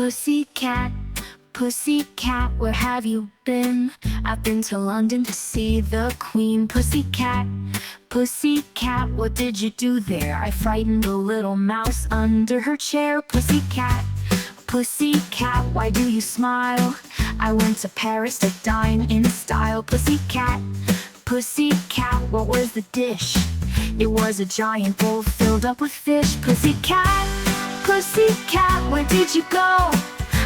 Pussycat, pussycat, where have you been? I've been to London to see the Queen. Pussycat, pussycat, what did you do there? I frightened a little mouse under her chair. Pussycat, pussycat, why do you smile? I went to Paris to dine in style. Pussycat, pussycat, what was the dish? It was a giant bowl filled up with fish. Pussycat, pussycat, where did you go?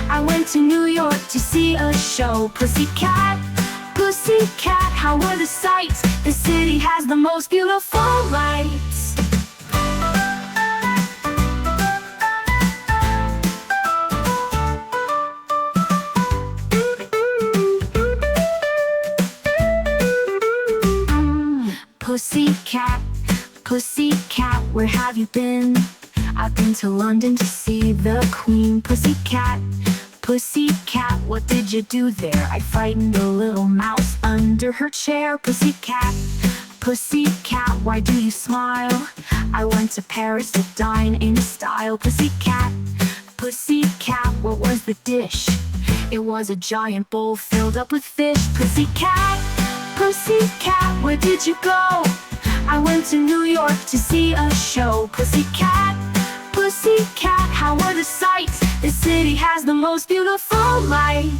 I went to New York to see a show. Pussycat, pussycat, how were the sights? The city has the most beautiful lights. Pussycat, pussycat, where have you been? I've been to London to see the Queen. Pussycat, pussycat, what did you do there? I frightened a little mouse under her chair. Pussycat, pussycat, why do you smile? I went to Paris to dine in style. Pussycat, pussycat, what was the dish? It was a giant bowl filled up with fish. Pussycat, pussycat, where did you go? I went to New York to see a show. Pussycat, pussycat, how were the sights? The city has the most beautiful lights.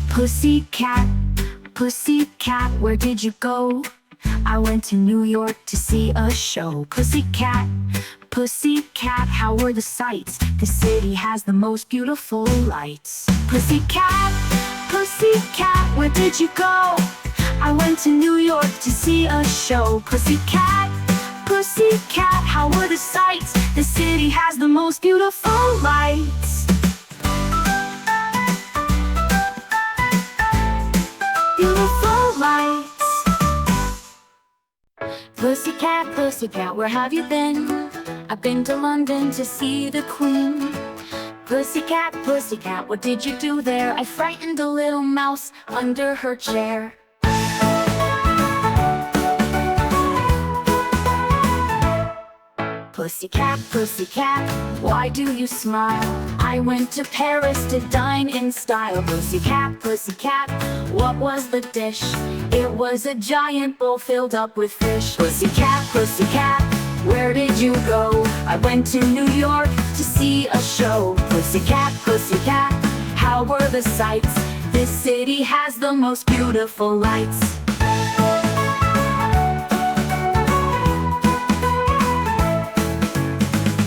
Pussycat, pussycat, where did you go? I went to New York to see a show. Pussycat, pussycat, how were the sights? The city has the most beautiful lights. Pussycat, pussycat, where did you go? I went to New York to see a show. Pussycat, pussycat, how were the sights? The city has the most beautiful lights. Beautiful lights. Pussycat, pussycat, where have you been? I've been to London to see the Queen. Pussycat, pussycat, what did you do there? I frightened a little mouse under her chair. Pussycat, pussycat, why do you smile? I went to Paris to dine in style. Pussycat, pussycat, what was the dish? It was a giant bowl filled up with fish. Pussycat, pussycat, where did you go? I went to New York to see a show. Pussycat, pussycat, how were the sights? This city has the most beautiful lights.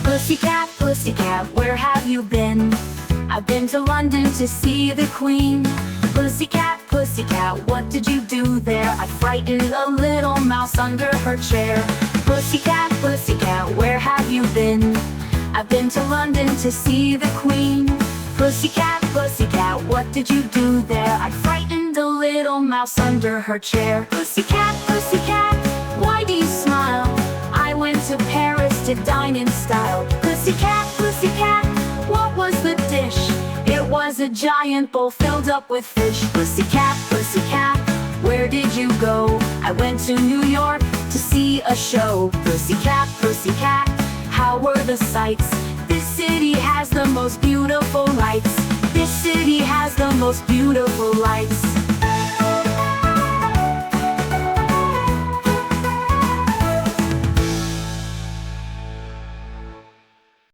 Pussycat, pussycat, where have you been? I've been to London to see the Queen. Pussycat, pussycat, what did you do there? I frightened a little mouse under her chair. Pussycat, pussycat, where have you been? I've been to London to see the Queen. Pussycat, pussycat, what did you do there? I frightened a little mouse under her chair. Pussycat, pussycat, why do you smile? I went to Paris to dine in style. Pussycat, pussycat, what was the dish? It was a giant bowl filled up with fish. Pussycat, pussycat, where did you go? I went to New York to see a show. Pussycat, pussycat, how were the sights? This city has the most beautiful lights. This city has the most beautiful lights.